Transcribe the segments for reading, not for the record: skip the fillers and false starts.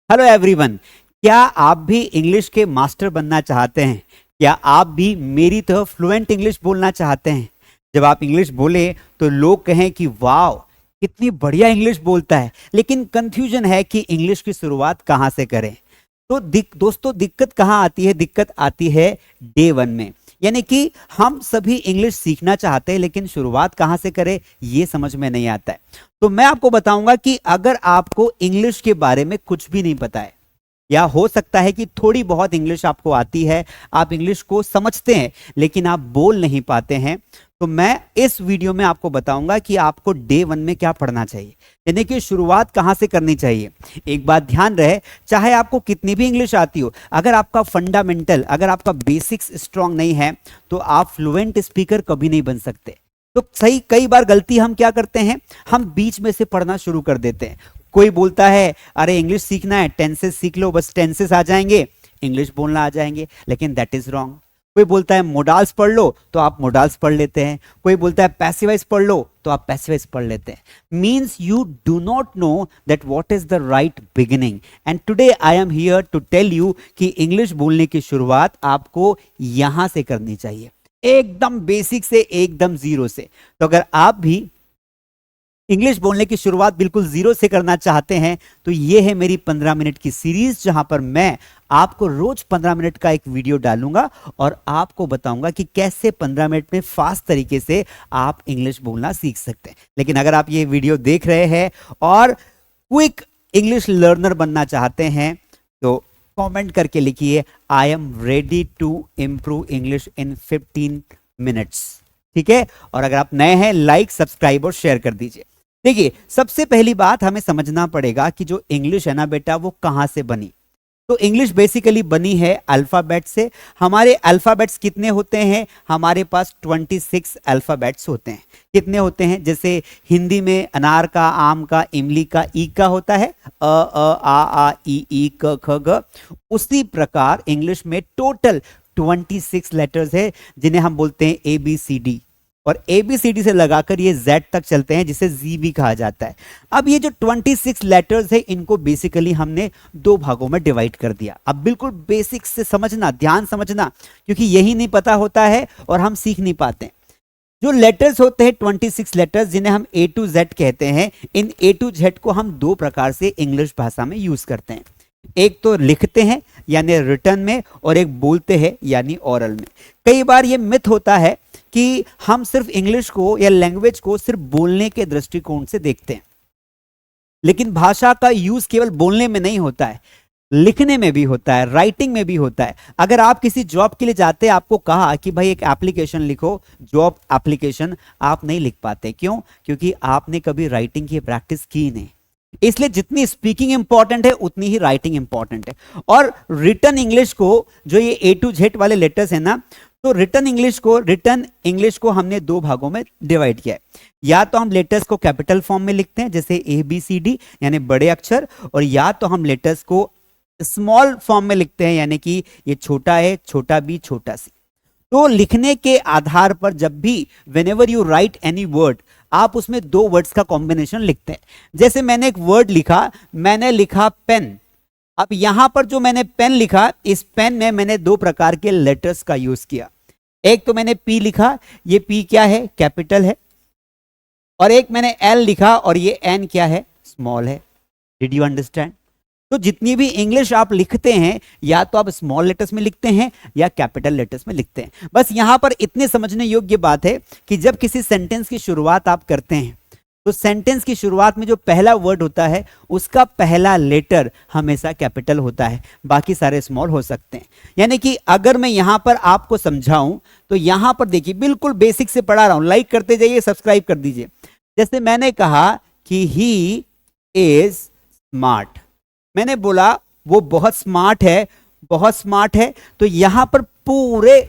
Hello everyone. क्या आप भी इंग्लिश के मास्टर बनना चाहते हैं? क्या आप भी मेरी तरह फ्लुएंट इंग्लिश बोलना चाहते हैं? जब आप इंग्लिश बोले तो लोग कहें कि वाह, कितनी बढ़िया इंग्लिश बोलता है, लेकिन कंफ्यूजन है कि इंग्लिश की शुरुआत कहाँ से करें। तो दोस्तों, दिक्कत कहाँ आती है? दिक्कत आती है डे वन में। यानी कि हम सभी इंग्लिश सीखना चाहते हैं, लेकिन शुरुआत कहाँ से करें ये समझ में नहीं आता है। तो मैं आपको बताऊंगा कि अगर आपको इंग्लिश के बारे में कुछ भी नहीं पता है, या हो सकता है कि थोड़ी बहुत इंग्लिश आपको आती है, आप इंग्लिश को समझते हैं लेकिन आप बोल नहीं पाते हैं, तो मैं इस वीडियो में आपको बताऊंगा कि आपको डे वन में क्या पढ़ना चाहिए, यानी कि शुरुआत कहां से करनी चाहिए। एक बात ध्यान रहे, चाहे आपको कितनी भी इंग्लिश आती हो, अगर आपका फंडामेंटल, अगर आपका बेसिक्स स्ट्रांग नहीं है तो आप फ्लुएंट स्पीकर कभी नहीं बन सकते। तो सही, कई बार गलती हम क्या करते हैं, हम बीच में से पढ़ना शुरू कर देते हैं। कोई बोलता है अरे इंग्लिश सीखना है, टेंसेस सीख लो, बस टेंसेस आ जाएंगे, इंग्लिश बोलना आ जाएंगे, लेकिन दैट इज रॉन्ग। कोई बोलता है मोडाल्स पढ़ लो, तो आप मोडाल्स पढ़ लेते हैं। कोई बोलता है पैसिवाइज पढ़ लो, तो आप पैसिवाइज पढ़ लेते हैं। Means you do not know that what is the right beginning. And today I am here to tell you कि इंग्लिश बोलने की शुरुआत आपको यहां से करनी चाहिए, एकदम बेसिक से, एकदम जीरो से। तो अगर आप भी इंग्लिश बोलने की शुरुआत बिल्कुल जीरो से करना चाहते हैं तो ये है मेरी 15 मिनट की सीरीज, जहां पर मैं आपको रोज 15 मिनट का एक वीडियो डालूंगा और आपको बताऊंगा कि कैसे 15 मिनट में फास्ट तरीके से आप इंग्लिश बोलना सीख सकते हैं। लेकिन अगर आप ये वीडियो देख रहे हैं और क्विक इंग्लिश लर्नर बनना चाहते हैं तो कमेंट करके लिखिए I am ready to improve English in 15 minutes. ठीक है? और अगर आप नए हैं, लाइक, सब्सक्राइब और शेयर कर दीजिए। देखिए, सबसे पहली बात हमें समझना पड़ेगा कि जो इंग्लिश है ना बेटा, वो कहां से बनी। तो इंग्लिश बेसिकली बनी है अल्फाबेट से। हमारे अल्फाबेट्स कितने होते हैं? हमारे पास 26 अल्फाबेट्स होते हैं। कितने होते हैं? जैसे हिंदी में अनार का, आम का, इमली का, ई का होता है, आ ई क ख ग। उसी प्रकार इंग्लिश में टोटल 26 लेटर्स है, जिन्हें हम बोलते हैं ABCD। और ABCD से लगाकर ये Z तक चलते हैं, जिसे जी भी कहा जाता है। अब ये जो 26 लेटर्स है, इनको बेसिकली हमने दो भागों में डिवाइड कर दिया। अब बिल्कुल बेसिक से समझना, ध्यान समझना, क्योंकि यही नहीं पता होता है और हम सीख नहीं पाते। जो लेटर्स होते हैं 26 लेटर्स, जिन्हें हम A to Z कहते हैं, इन A to Z को हम दो प्रकार से इंग्लिश भाषा में यूज करते हैं। एक तो लिखते हैं यानी रिटन में, और एक बोलते हैं यानी ओरल में। कई बार ये मिथ होता है कि हम सिर्फ इंग्लिश को या लैंग्वेज को सिर्फ बोलने के दृष्टिकोण से देखते हैं, लेकिन भाषा का यूज केवल बोलने में नहीं होता है, लिखने में भी होता है, राइटिंग में भी होता है। अगर आप किसी जॉब के लिए जाते हैं, आपको कहा कि भाई एक एप्लीकेशन लिखो, जॉब एप्लीकेशन, आप नहीं लिख पाते। क्यों? क्योंकि आपने कभी राइटिंग की प्रैक्टिस की नहीं। इसलिए जितनी स्पीकिंग इंपॉर्टेंट है उतनी ही राइटिंग इंपॉर्टेंट है। और रिटन इंग्लिश को, जो ये A to Z वाले लेटर्स है ना, तो रिटन इंग्लिश को हमने दो भागों में डिवाइड किया है। या तो हम लेटर्स को कैपिटल फॉर्म में लिखते हैं, जैसे ABCD यानी बड़े अक्षर, और या तो हम लेटर्स को स्मॉल फॉर्म में लिखते हैं, यानी कि ये छोटा है, छोटा बी, छोटा सी। तो लिखने के आधार पर जब भी whenever you right any word, आप उसमें दो वर्ड्स का कॉम्बिनेशन लिखते हैं। जैसे मैंने एक वर्ड लिखा, मैंने लिखा पेन। अब यहां पर जो मैंने पेन लिखा, इस पेन में मैंने दो प्रकार के लेटर्स का यूज किया। एक तो मैंने P लिखा, ये P क्या है? कैपिटल है। और एक मैंने L लिखा, और ये N क्या है? स्मॉल है। Did you understand? तो जितनी भी इंग्लिश आप लिखते हैं, या तो आप स्मॉल लेटर्स में लिखते हैं या कैपिटल लेटर्स में लिखते हैं। बस यहां पर इतने समझने योग्य बात है कि जब किसी सेंटेंस की शुरुआत आप करते हैं, तो सेंटेंस की शुरुआत में जो पहला वर्ड होता है, उसका पहला लेटर हमेशा कैपिटल होता है, बाकी सारे स्मॉल हो सकते हैं। यानी कि अगर मैं यहां पर आपको समझाऊं, तो यहां पर देखिए, बिल्कुल बेसिक से पढ़ा रहा हूं, लाइक करते जाइए, सब्सक्राइब कर दीजिए। जैसे मैंने कहा कि ही इज स्मार्ट, मैंने बोला वो बहुत स्मार्ट है, बहुत स्मार्ट है। तो यहां पर पूरे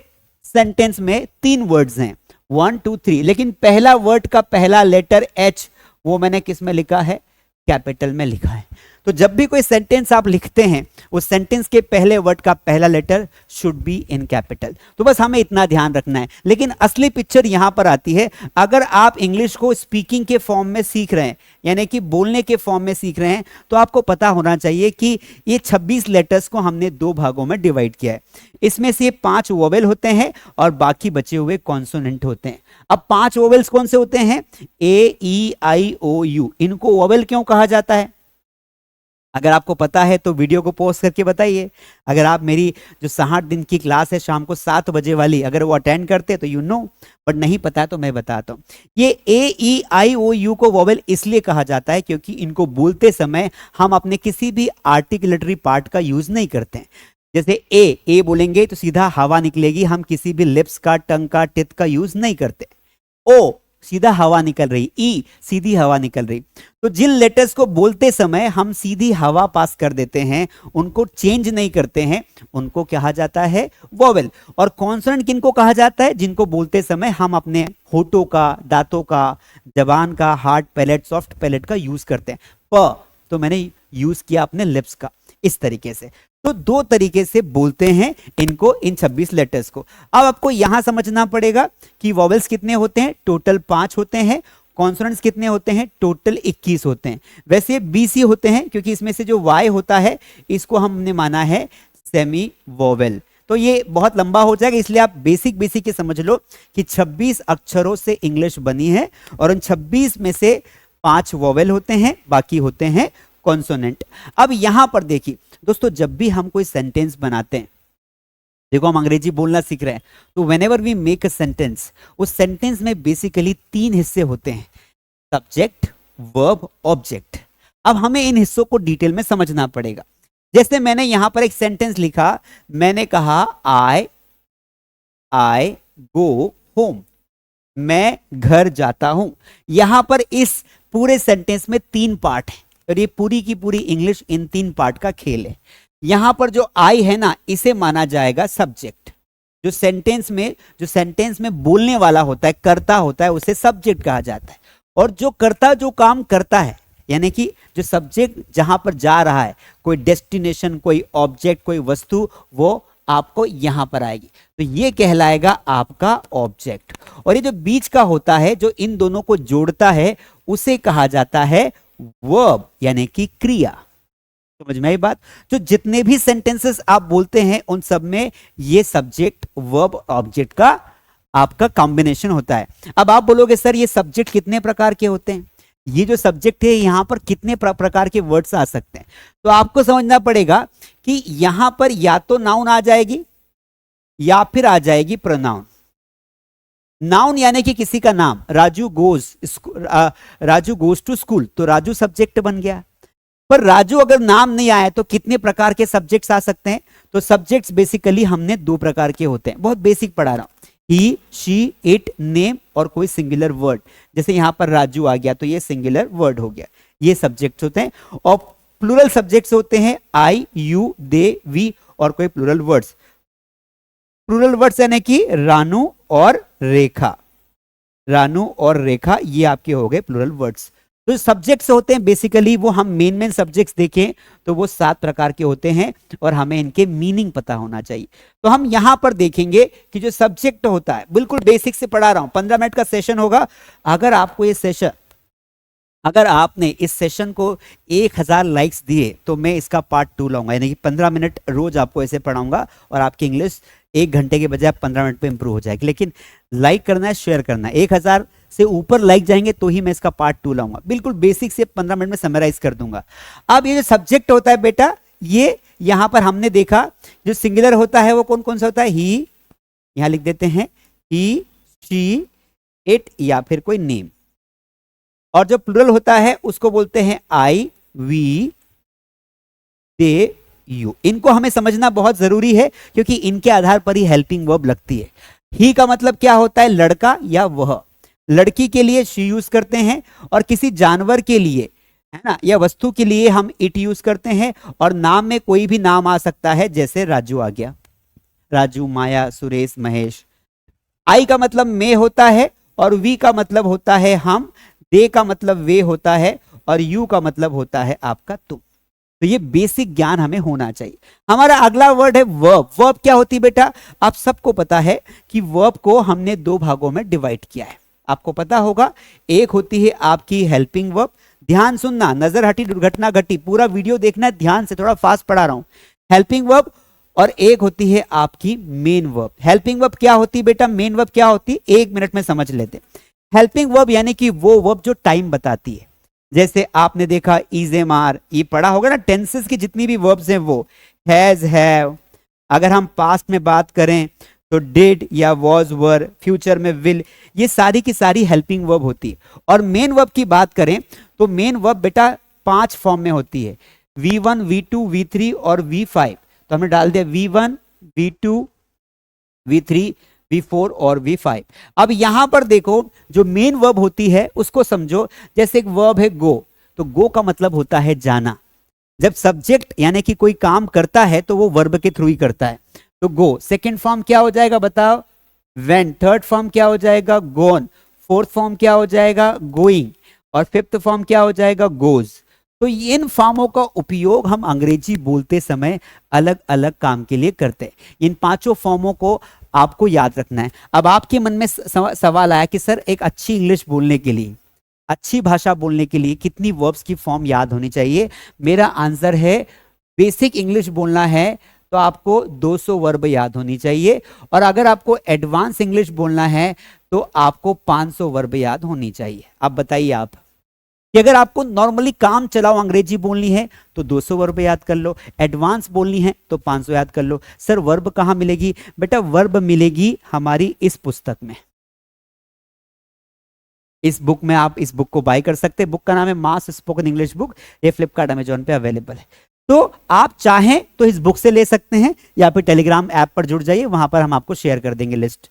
सेंटेंस में 3 वर्ड्स हैं, 1 2 3, लेकिन पहला वर्ड का पहला लेटर H, वो मैंने किस में लिखा है? कैपिटल में लिखा है। तो जब भी कोई सेंटेंस आप लिखते हैं उस सेंटेंस के पहले वर्ड का पहला letter should be in capital. तो बस हमें इतना ध्यान रखना है। लेकिन असली पिक्चर यहां पर आती है, अगर आप इंग्लिश को स्पीकिंग के फॉर्म में सीख रहे हैं, यानी कि बोलने के फॉर्म में सीख रहे हैं, तो आपको पता होना चाहिए कि ये 26 लेटर्स को हमने 2 भागों में डिवाइड किया है। इसमें से 5 वोवेल होते हैं और बाकी बचे हुए कॉन्सोनेंट होते हैं। अब 5 वोवेल्स कौन से होते हैं? ए, ई, आई, ओ, यू। इनको वोवेल क्यों कहा जाता है? अगर आपको पता है तो वीडियो को पॉज करके बताइए। अगर आप मेरी जो 60 दिन की क्लास है शाम को 7 बजे वाली, अगर वो अटेंड करते तो यू नो, बट नहीं पता तो मैं बताता हूँ। ये ए, ई, आई, ओ, यू को वोवेल इसलिए कहा जाता है क्योंकि इनको बोलते समय हम अपने किसी भी आर्टिकुलेटरी पार्ट का यूज नहीं करते हैं। जैसे ए बोलेंगे तो सीधा हवा निकलेगी, हम किसी भी लिप्स का, टंग का, टिथ का यूज नहीं करते। ओ सीधा हवा निकल रही, ई सीधी हवा निकल रही। तो जिन लेटर्स को बोलते समय हम सीधी हवा पास कर देते हैं, उनको चेंज नहीं करते हैं, उनको कहा जाता है वोवेल। और कॉन्सोनेंट किनको कहा जाता है? जिनको बोलते समय हम अपने होठों का, दांतों का, जबान का, हार्ड पैलेट, सॉफ्ट पैलेट का यूज करते हैं। प तो मैंने यूज किया अपने लिप्स का, इस तरीके से। तो 2 तरीके से बोलते हैं इनको, इन 26 लेटर्स को। अब आपको यहां समझना पड़ेगा कि वोवेल्स कितने होते हैं? टोटल 5 होते हैं। कॉन्सोनेंट्स कितने होते हैं? टोटल 21 होते हैं। वैसे BC होते हैं क्योंकि इसमें से जो Y होता है इसको हमने माना है सेमी वोवेल। तो ये बहुत लंबा हो जाएगा, इसलिए आप बेसिक ही समझ लो कि 26 अक्षरों से इंग्लिश बनी है और उन 26 में से 5 वोवेल होते हैं, बाकी होते हैं कॉन्सोनेंट। अब यहां पर देखिए दोस्तों, जब भी हम कोई सेंटेंस बनाते हैं, देखो हम अंग्रेजी बोलना सीख रहे हैं, तो whenever we make a sentence, उस सेंटेंस में बेसिकली 3 हिस्से होते हैं, सब्जेक्ट, वर्ब, ऑब्जेक्ट। अब हमें इन हिस्सों को डिटेल में समझना पड़ेगा। जैसे मैंने यहां पर एक सेंटेंस लिखा, मैंने कहा आई गो होम, मैं घर जाता हूं। यहां पर इस पूरे सेंटेंस में 3 पार्ट हैं और ये पूरी की पूरी इंग्लिश इन 3 पार्ट का खेल है। यहां पर जो आई है ना, इसे माना जाएगा सब्जेक्ट। जो सेंटेंस में बोलने वाला होता है, कर्ता होता है, उसे सब्जेक्ट कहा जाता है। और जो कर्ता जो काम करता है, यानी कि जो सब्जेक्ट जहां पर जा रहा है, कोई डेस्टिनेशन, कोई ऑब्जेक्ट, कोई वस्तु, वो आपको यहां पर आएगी, तो ये कहलाएगा आपका ऑब्जेक्ट। और ये जो बीच का होता है, जो इन दोनों को जोड़ता है, उसे कहा जाता है वर्ब, यानी कि क्रिया। समझ में आई बात? तो जितने भी सेंटेंसेस आप बोलते हैं उन सब में ये सब्जेक्ट, वर्ब, ऑब्जेक्ट का आपका कॉम्बिनेशन होता है। अब आप बोलोगे सर ये सब्जेक्ट कितने प्रकार के होते हैं? ये जो सब्जेक्ट है यहां पर कितने प्रकार के वर्ड्स आ सकते हैं? तो आपको समझना पड़ेगा कि यहां पर या तो नाउन आ जाएगी या फिर आ जाएगी प्रोनाउन। नाउन यानी कि किसी का नाम, राजू गोज टू स्कूल, तो राजू सब्जेक्ट बन गया। पर राजू अगर नाम नहीं आया तो कितने प्रकार के सब्जेक्ट्स आ सकते हैं? तो सब्जेक्ट्स बेसिकली हमने 2 प्रकार के होते हैं, बहुत बेसिक पढ़ा रहा हूं, ही, शी, इट, नेम और कोई सिंगुलर वर्ड। जैसे यहां पर राजू आ गया तो ये सिंगुलर वर्ड हो गया, ये सब्जेक्ट्स होते हैं। और प्लूरल सब्जेक्ट्स होते हैं आई, यू, दे, वी और कोई प्लूरल वर्ड्स। प्लूरल वर्ड्स यानी कि रानू और रेखा, रानू और रेखा, ये आपके हो गए प्लूरल वर्ड्स। तो सब्जेक्ट्स होते हैं बेसिकली, वो हम मेन सब्जेक्ट्स देखें तो वो 7 प्रकार के होते हैं और हमें इनके मीनिंग पता होना चाहिए। तो हम यहां पर देखेंगे कि जो सब्जेक्ट होता है, बिल्कुल बेसिक से पढ़ा रहा हूं, 15 मिनट का सेशन होगा। अगर आपको ये सेशन, अगर आपने इस सेशन को 1000 लाइक्स दिए तो मैं इसका पार्ट 2 लाऊंगा, यानी कि 15 मिनट रोज आपको ऐसे पढ़ाऊंगा और आपकी इंग्लिश 1 घंटे के बजाय 15 मिनट पे इंप्रूव हो जाएगी। लेकिन लाइक करना है, शेयर करना है। 1000 से ऊपर लाइक जाएंगे तो ही मैं इसका पार्ट 2 लाऊंगा। बिल्कुल बेसिक से 15 मिनट में समराइज कर दूंगा। अब ये जो सब्जेक्ट होता है बेटा, ये यहां पर हमने देखा जो सिंगुलर होता है वो कौन कौन सा होता है? ही, यहां लिख देते हैं ही, शी, इट या फिर कोई नेम। और जो प्लूरल होता है उसको बोलते हैं आई, वी, दे, यू। इनको हमें समझना बहुत जरूरी है क्योंकि इनके आधार पर ही हेल्पिंग वर्ब लगती है। ही का मतलब क्या होता है? लड़का या वह। लड़की के लिए शी यूज करते हैं और किसी जानवर के लिए, है ना, या वस्तु के लिए हम इट यूज करते हैं। और नाम में कोई भी नाम आ सकता है, जैसे राजू आ गया, राजू, माया, सुरेश, महेश। आई का मतलब मैं होता है और वी का मतलब होता है हम, दे का मतलब वे होता है और यू का मतलब होता है आपका तुम। तो ये बेसिक ज्ञान हमें होना चाहिए। हमारा अगला वर्ड है वर्ब। वर्ब क्या होती है बेटा? आप सबको पता है कि वर्ब को हमने दो भागों में डिवाइड किया है, आपको पता होगा। एक होती है आपकी हेल्पिंग वर्ब, ध्यान सुनना, नजर हटी दुर्घटना घटी, पूरा वीडियो देखना ध्यान से, थोड़ा फास्ट पढ़ा रहा हूं। हेल्पिंग वर्ब, और एक होती है आपकी मेन वर्ब। हेल्पिंग वर्ब क्या होती है बेटा? मेन वर्ब क्या होती है? 1 मिनट में समझ लेते। हेल्पिंग वर्ब यानी कि वो वर्ब जो टाइम बताती है। जैसे आपने देखा इज एम आर, ये पढ़ा होगा ना, टेंसेस की जितनी भी वर्ब्स हैं वो हैज, हैव। अगर हम पास्ट में बात करें तो डिड या वॉज, वर, फ्यूचर में विल, ये सारी की सारी हेल्पिंग वर्ब होती है। और मेन वर्ब की बात करें तो मेन वर्ब बेटा 5 फॉर्म में होती है, V1, V2, V3 और V5। तो हमने डाल दिया V1, V2, V3, V4 और V5। अब यहां पर देखो जो मेन वर्ब होती है उसको समझो। जैसे एक वर्ब है गो, तो गो का मतलब होता है जाना। जब सब्जेक्ट यानी कि कोई काम करता है तो वो वर्ब के थ्रू ही करता है, तो गो। सेकेंड फॉर्म क्या हो जाएगा बताओ? वेन। थर्ड फॉर्म क्या हो जाएगा? गोन। फोर्थ फॉर्म क्या हो जाएगा? गोइंग। और फिफ्थ फॉर्म क्या हो जाएगा? गोज। तो इन फॉर्मों का उपयोग हम अंग्रेजी बोलते समय अलग अलग काम के लिए करते हैं। इन 5 फॉर्मों को आपको याद रखना है। अब आपके मन में सवाल आया कि सर एक अच्छी इंग्लिश बोलने के लिए, अच्छी भाषा बोलने के लिए कितनी वर्ब्स की फॉर्म याद होनी चाहिए? मेरा आंसर है बेसिक इंग्लिश बोलना है तो आपको 200 वर्ब याद होनी चाहिए, और अगर आपको एडवांस इंग्लिश बोलना है तो आपको 500 वर्ब याद होनी चाहिए। अब बताइए आप कि अगर आपको नॉर्मली काम चलाओ अंग्रेजी बोलनी है तो 200 वर्ब याद कर लो, एडवांस बोलनी है तो 500 याद कर लो। सर वर्ब कहां मिलेगी? बेटा वर्ब मिलेगी हमारी इस पुस्तक में, इस बुक में। आप इस बुक को बाय कर सकते हैं। बुक का नाम है मास स्पोकन इंग्लिश बुक, ये फ्लिपकार्ट अमेजॉन पे अवेलेबल है। तो आप चाहें तो इस बुक से ले सकते हैं या फिर टेलीग्राम ऐप पर जुड़ जाइए, वहां पर हम आपको शेयर कर देंगे लिस्ट।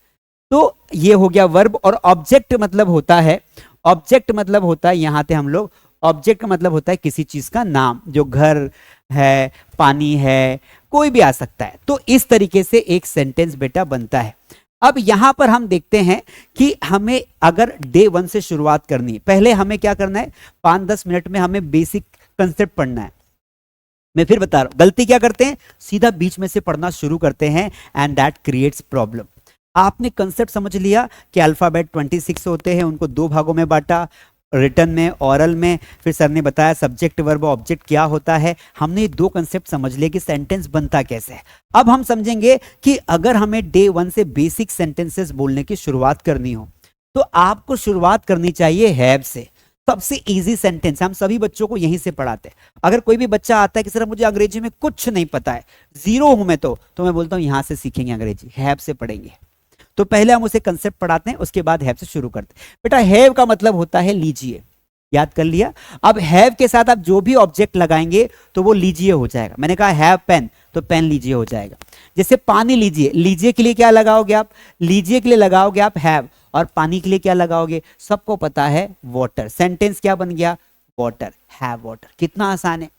तो ये हो गया वर्ब। और ऑब्जेक्ट मतलब होता है, ऑब्जेक्ट मतलब होता है, यहां पे हम लोग, ऑब्जेक्ट का मतलब होता है किसी चीज का नाम, जो घर है, पानी है, कोई भी आ सकता है। तो इस तरीके से एक सेंटेंस बेटा बनता है। अब यहां पर हम देखते हैं कि हमें अगर डे 1 से शुरुआत करनी है, पहले हमें क्या करना है? 5-10 मिनट में हमें बेसिक कंसेप्ट पढ़ना है। मैं फिर बता रहा हूं, गलती क्या करते हैं? सीधा बीच में से पढ़ना शुरू करते हैं, एंड दैट क्रिएट्स प्रॉब्लम। आपने कंसेप्ट समझ लिया कि अल्फाबेट 26 होते हैं, उनको 2 भागों में बांटा, रिटन में, ऑरल में। फिर सर ने बताया सब्जेक्ट वर्ब ऑब्जेक्ट क्या होता है। हमने 2 कंसेप्ट समझ लिए कि सेंटेंस बनता कैसे है। अब हम समझेंगे कि अगर हमें डे 1 से बेसिक सेंटेंसेस बोलने की शुरुआत करनी हो तो आपको शुरुआत करनी चाहिए हैव से। सबसे इजी सेंटेंस हम सभी बच्चों को यहीं से पढ़ाते हैं। अगर कोई भी बच्चा आता है कि सर मुझे अंग्रेजी में कुछ नहीं पता है, जीरो हूं मैं, तो मैं बोलता हूं यहां से सीखेंगे अंग्रेजी, हैव से पढ़ेंगे। तो पहले हम उसे कंसेप्ट पढ़ाते हैं, उसके बाद हैव से शुरू करते हैं। बेटा हैव का मतलब होता है लीजिए, याद कर लिया। अब हैव के साथ आप जो भी ऑब्जेक्ट लगाएंगे तो वो लीजिए हो जाएगा। मैंने कहा हैव पेन, तो पेन लीजिए हो जाएगा। जैसे पानी लीजिए, लीजिए के लिए क्या लगाओगे आप? लीजिए के लिए लगाओगे आप हैव, और पानी के लिए क्या लगाओगे? सबको पता है वाटर। सेंटेंस क्या बन गया? Water, have water. कितना आसान है।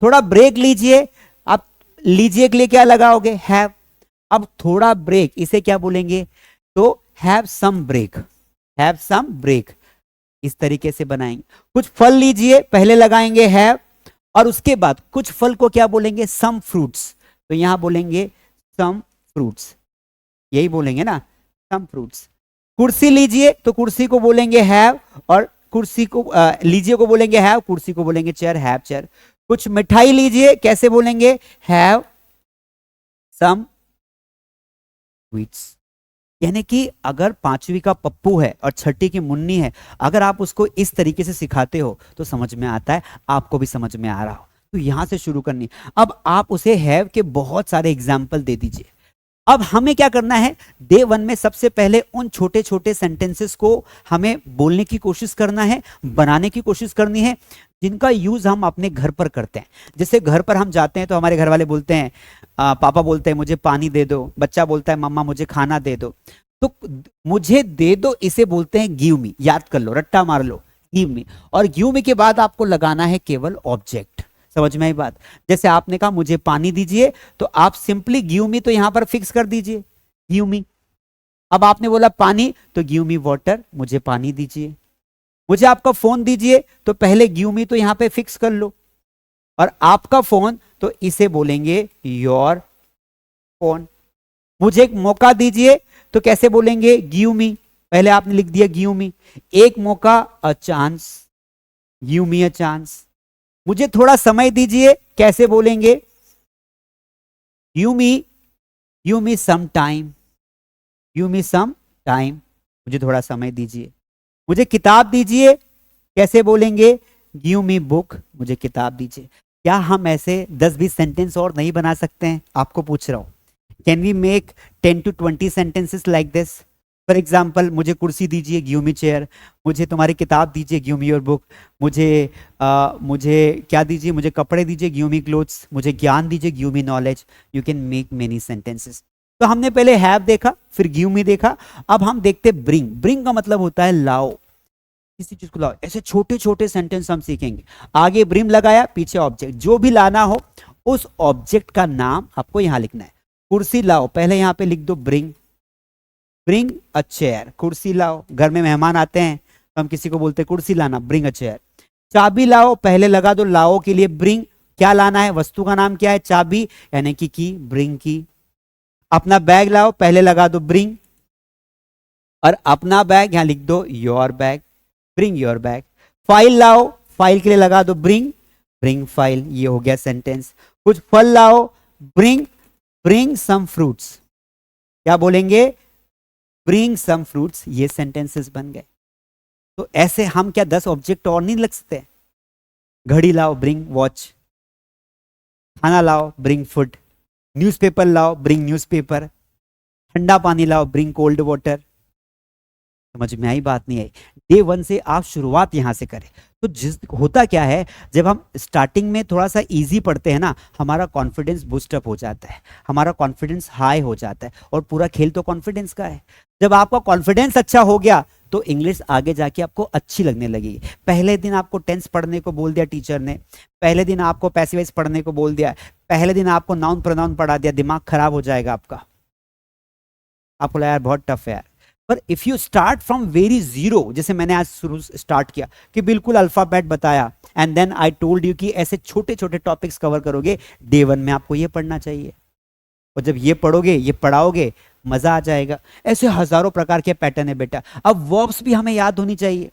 थोड़ा ब्रेक लीजिए, आप लीजिए के लिए क्या लगाओगे? हैव। अब थोड़ा ब्रेक, इसे क्या बोलेंगे? तो have some break, have some break. इस तरीके से बनाएंगे। कुछ फल लीजिए, पहले लगाएंगे हैव, और उसके बाद कुछ फल को क्या बोलेंगे? Some fruits. तो यहां बोलेंगे सम फ्रूट्स, यही बोलेंगे ना, सम फ्रूट्स। कुर्सी लीजिए तो कुर्सी को बोलेंगे हैव, और कुर्सी को लीजिए को बोलेंगे हैव, कुर्सी को बोलेंगे चेयर, हैव चेयर। कुछ मिठाई लीजिए, कैसे बोलेंगे? Have some sweets. यानी कि अगर 5वीं का पप्पू है और 6ठी की मुन्नी है, अगर आप उसको इस तरीके से सिखाते हो तो समझ में आता है, आपको भी समझ में आ रहा हो। तो यहां से शुरू करनी। अब आप उसे हैव के बहुत सारे एग्जाम्पल दे दीजिए। अब हमें क्या करना है? डे 1 में सबसे पहले उन छोटे छोटे सेंटेंसेस को हमें बोलने की कोशिश करना है, बनाने की कोशिश करनी है, जिनका यूज हम अपने घर पर करते हैं। जैसे घर पर हम जाते हैं तो हमारे घर वाले बोलते हैं, पापा बोलते हैं मुझे पानी दे दो, बच्चा बोलता है मम्मा मुझे खाना दे दो। तो मुझे दे दो, इसे बोलते हैं गिव मी। याद कर लो, रट्टा मार लो, गिव मी। और गिव मी के बाद आपको लगाना है केवल ऑब्जेक्ट। समझ में आई बात? जैसे आपने कहा मुझे पानी दीजिए, तो आप सिंपली गिव मी तो यहां पर फिक्स कर दीजिए, गिव मी। अब आपने बोला पानी, तो गिव मी वाटर, मुझे पानी दीजिए। मुझे आपका फोन दीजिए, तो पहले गिव मी तो यहां पे फिक्स कर लो, और आपका फोन तो इसे बोलेंगे योर फोन। मुझे एक मौका दीजिए तो कैसे बोलेंगे, गिव मी। पहले आपने लिख दिया गिव मी, एक मौका, a chance, give me a chance. मुझे थोड़ा समय दीजिए, कैसे बोलेंगे, give me some time, give me some time, मुझे थोड़ा समय दीजिए। मुझे किताब दीजिए, कैसे बोलेंगे, गिव मी बुक, मुझे किताब दीजिए। क्या हम ऐसे 10-20 सेंटेंस और नहीं बना सकते हैं? आपको पूछ रहा हूं, can we make 10 to 20 sentences like this? For example, मुझे कुर्सी दीजिए, गिव मी चेयर। मुझे तुम्हारी किताब दीजिए, गिव मी योर बुक। मुझे क्या दीजिए, मुझे कपड़े दीजिए, गिव मी क्लोथ्स। मुझे ज्ञान दीजिए, give me knowledge. You can make many sentences. तो हमने पहले हैव देखा, फिर गिव मी देखा, अब हम देखते ब्रिंग। ब्रिंग का मतलब होता है लाओ, किसी चीज को लाओ। ऐसे छोटे छोटे सेंटेंस हम सीखेंगे। आगे ब्रिम लगाया, पीछे ऑब्जेक्ट, जो भी लाना हो उस ऑब्जेक्ट का नाम आपको यहां लिखना है। कुर्सी लाओ, पहले यहां पे लिख दो ब्रिंग, ब्रिंग अ चेयर, कुर्सी लाओ। घर में मेहमान आते हैं तो हम किसी को बोलते हैं कुर्सी लाना, ब्रिंग अ चेयर। चाबी लाओ, पहले लगा दो लाओ के लिए ब्रिंग, क्या लाना है, वस्तु का नाम क्या है, चाबी, यानी कि की, ब्रिंग की। अपना बैग लाओ, पहले लगा दो ब्रिंग, और अपना बैग यहां लिख दो your bag, bring your bag. File लाओ, फाइल के लिए लगा दो ब्रिंग, ब्रिंग फाइल। ये हो गया सेंटेंस। कुछ फल लाओ, ब्रिंग, ब्रिंग सम फ्रूट्स, क्या बोलेंगे, ब्रिंग सम फ्रूट्स। ये सेंटेंसेस बन गए। तो ऐसे हम क्या 10 ऑब्जेक्ट और नहीं लग सकते? घड़ी लाओ, ब्रिंग वॉच। खाना लाओ, ब्रिंग फूड। न्यूज़पेपर लाओ, ब्रिंग न्यूज़पेपर। ठंडा पानी लाओ, ब्रिंग कोल्ड वाटर। समझ में आई, बात नहीं आई? डे 1 से आप शुरुआत यहां से करें। तो जिस होता क्या है, जब हम स्टार्टिंग में थोड़ा सा इजी पढ़ते हैं ना, हमारा कॉन्फिडेंस बूस्टअप हो जाता है, हमारा कॉन्फिडेंस हाई हो जाता है, और पूरा खेल तो कॉन्फिडेंस का है। जब आपका कॉन्फिडेंस अच्छा हो गया तो इंग्लिश आगे जाके आपको अच्छी लगने लगेगी। पहले दिन आपको टेंस पढ़ने को बोल दिया टीचर ने, पहले दिन आपको पैसिव वॉइस पढ़ने को बोल दिया, पहले दिन आपको नाउन प्रोनाउन पढ़ा दिया, दिमाग खराब हो जाएगा आपका। आपको लगा यार बहुत टफ है यार। पर if you start from very zero, जैसे मैंने आज शुरू स्टार्ट किया कि बिल्कुल अल्फाबेट बताया, and then I told you कि ऐसे छोटे छोटे टॉपिक्स कवर करोगे, डे 1 में आपको ये पढ़ना चाहिए। और जब ये पढ़ोगे, ये पढ़ाओगे, मजा आ जाएगा। ऐसे हजारों प्रकार के पैटर्न है बेटा। अब वर्ब्स भी हमें याद होनी चाहिए।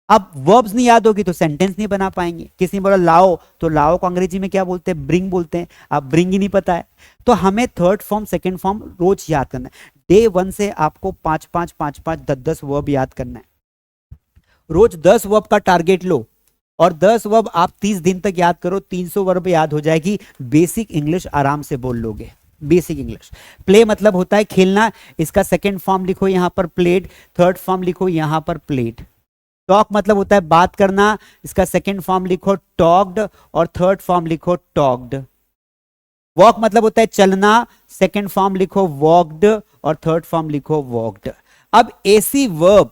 अब वर्ब्स नहीं याद होगी तो सेंटेंस नहीं बना पाएंगे। किसी ने बोला लाओ, तो लाओ को अंग्रेजी में क्या बोलते हैं, ब्रिंग बोलते हैं। अब ब्रिंग ही नहीं पता है, तो हमें थर्ड फॉर्म सेकंड फॉर्म रोज याद करना है। डे 1 से आपको 5-5, 5-5, 10-10 वर्ब याद करना है। रोज 10 वर्ब का टारगेट लो, और 10 वर्ब आप 30 दिन तक याद करो, 300 वर्ब याद हो जाएगी। बेसिक इंग्लिश आराम से बोल लोगे। Basic English. प्ले मतलब होता है खेलना, इसका सेकंड फॉर्म लिखो यहां पर प्लेड, थर्ड फॉर्म लिखो यहां पर प्लेड। टॉक मतलब होता है बात करना, इसका सेकंड फॉर्म लिखो टॉक्ड, और थर्ड फॉर्म लिखो टॉक्ड। वॉक मतलब होता है चलना, सेकंड फॉर्म लिखो वॉक्ड, और थर्ड फॉर्म लिखो वॉक्ड। अब ऐसी वर्ब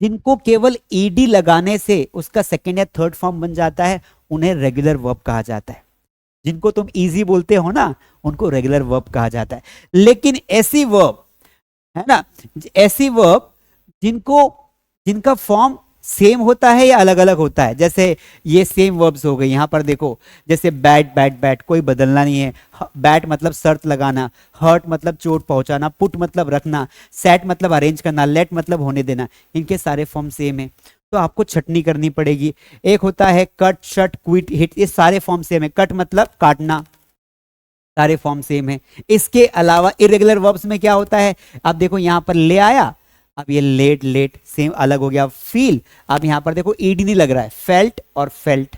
जिनको केवल ईडी लगाने से उसका सेकंड या थर्ड फॉर्म बन जाता है, उन्हें रेगुलर वर्ब कहा जाता है। जिनको तुम इजी बोलते हो ना, उनको रेगुलर वर्ब कहा जाता है। लेकिन ऐसी वर्ब है ना, ऐसी वर्ब जिनका फॉर्म सेम होता है या अलग अलग होता है, जैसे ये सेम वर्ब्स हो गए। यहां पर देखो, जैसे बैट बैट बैट, कोई बदलना नहीं है। बैट मतलब शर्त लगाना, हर्ट मतलब चोट पहुंचाना, पुट मतलब रखना, सेट मतलब अरेंज करना, लेट मतलब होने देना। इनके सारे फॉर्म सेम है, तो आपको छटनी करनी पड़ेगी। एक होता है कट, शट, क्विट, हिट, ये सारे फॉर्म सेम है। कट मतलब काटना, सारे फॉर्म सेम है। इसके अलावा इरेगुलर वर्ब्स में क्या होता है, आप देखो यहां पर ले आया, अब ये लेट, लेट सेम अलग हो गया। फील, अब यहां पर देखो ईडी नहीं लग रहा है, फेल्ट और फेल्ट।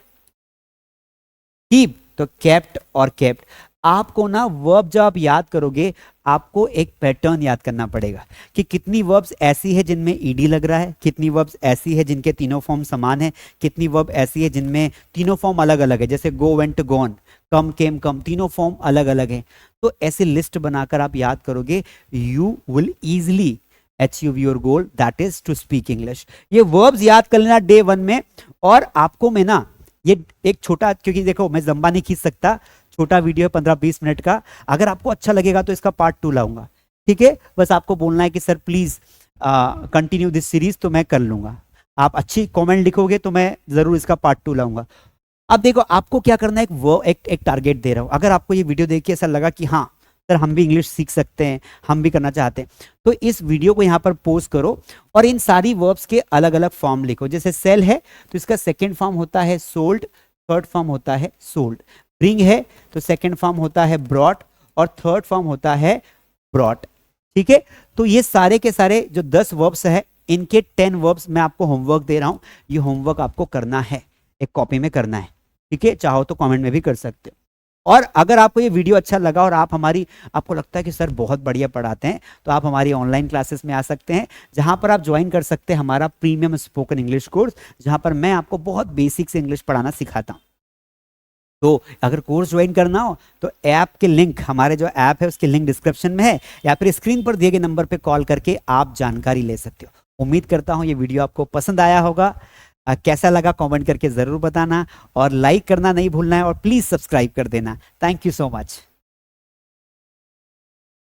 कीप तो केप्ट और केप्ट। आपको ना वर्ब जब आप याद करोगे, आपको एक पैटर्न याद करना पड़ेगा कि कितनी वर्ब्स ऐसी है जिनमें ईडी लग रहा है, कितनी वर्ब्स ऐसी है जिनके तीनों फॉर्म समान है, कितनी वर्ब ऐसी है जिनमें तीनों फॉर्म अलग अलग है, जैसे गो, वेंट, गॉन, कम, केम, कम, तीनों फॉर्म अलग अलग है। तो ऐसी लिस्ट बनाकर आप याद करोगे, you will easily achieve your goal, that is to speak English. ये वर्ब्स याद कर लेना डे 1 में। और आपको मैं ना ये एक छोटा, क्योंकि देखो मैं लंबा नहीं खींच सकता, छोटा वीडियो है 15-20 मिनट का, अगर आपको अच्छा लगेगा तो इसका पार्ट 2 लाऊंगा, ठीक है? बस आपको बोलना है कि sir please continue this series, तो मैं कर लूंगा। आप अच्छी कमेंट लिखोगे तो मैं जरूर इसका पार्ट 2 लाऊंगा। अब देखो आपको क्या करना है, एक टारगेट दे रहा हूं। अगर आपको ये वीडियो देख के ऐसा लगा कि हाँ सर हम भी इंग्लिश सीख सकते हैं, हम भी करना चाहते हैं, तो इस वीडियो को यहाँ पर पोस्ट करो और इन सारी वर्ब्स के अलग अलग फॉर्म लिखो। जैसे सेल है तो इसका सेकेंड फॉर्म होता है सोल्ड, थर्ड फॉर्म होता है सोल्ड। ब्रिंग है तो सेकेंड फॉर्म होता है ब्रॉट और थर्ड फॉर्म होता है ब्रॉट। ठीक है, तो ये सारे के सारे जो 10 वर्ब्स है, इनके 10 वर्ब्स मैं आपको होमवर्क दे रहा हूं। ये होमवर्क आपको करना है, एक कॉपी में करना है। ठीक है, चाहो तो कमेंट में भी कर सकते हो। और अगर आपको ये वीडियो अच्छा लगा और आपको लगता है कि सर बहुत बढ़िया पढ़ाते हैं, तो आप हमारी ऑनलाइन क्लासेस में आ सकते हैं, जहां पर आप ज्वाइन कर सकते हैं हमारा प्रीमियम स्पोकन इंग्लिश कोर्स, जहां पर मैं आपको बहुत बेसिक से इंग्लिश पढ़ाना सिखाता हूं। तो अगर कोर्स ज्वाइन करना हो तो ऐप के लिंक, हमारे जो ऐप है उसके लिंक डिस्क्रिप्शन में है, या फिर स्क्रीन पर दिए गए नंबर पे कॉल करके आप जानकारी ले सकते हो। उम्मीद करता हूं ये वीडियो आपको पसंद आया होगा। कैसा लगा कमेंट करके ज़रूर बताना, और लाइक करना नहीं भूलना है, और प्लीज़ सब्सक्राइब कर देना। Thank you so much.